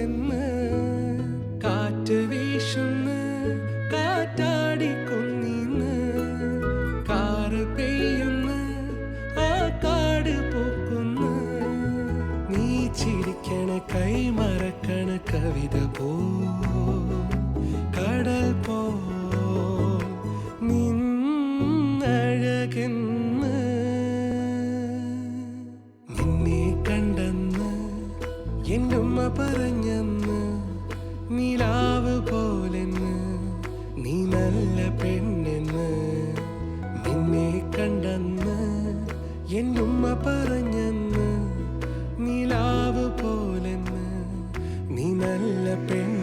പോലെന്ന് കാറ്റ് വീശുന്ന് കാറ്റാടിക്കൊന്നിന്ന് കാറ് പെയ്യുന്ന് ആ കാട് പൂക്കുന്ന് നീ ചിരിക്കണ കൈ മറക്കണ കവിത പോ കടൽ പോ നിന്നഴകെന്ന് നിന്നെ കണ്ടെന്ന് എന്നുമ്മ പറഞ്ഞെന്ന് നിലാവ് പോലെന്ന് നീ നല്ല പെണ്ണെന്ന് നിന്നെ കണ്ടെന്ന് എന്നുമ്മ പറഞ്ഞെന്ന് നിലാവ് പോലെന്ന് നീ നല്ല പെണ്ണ്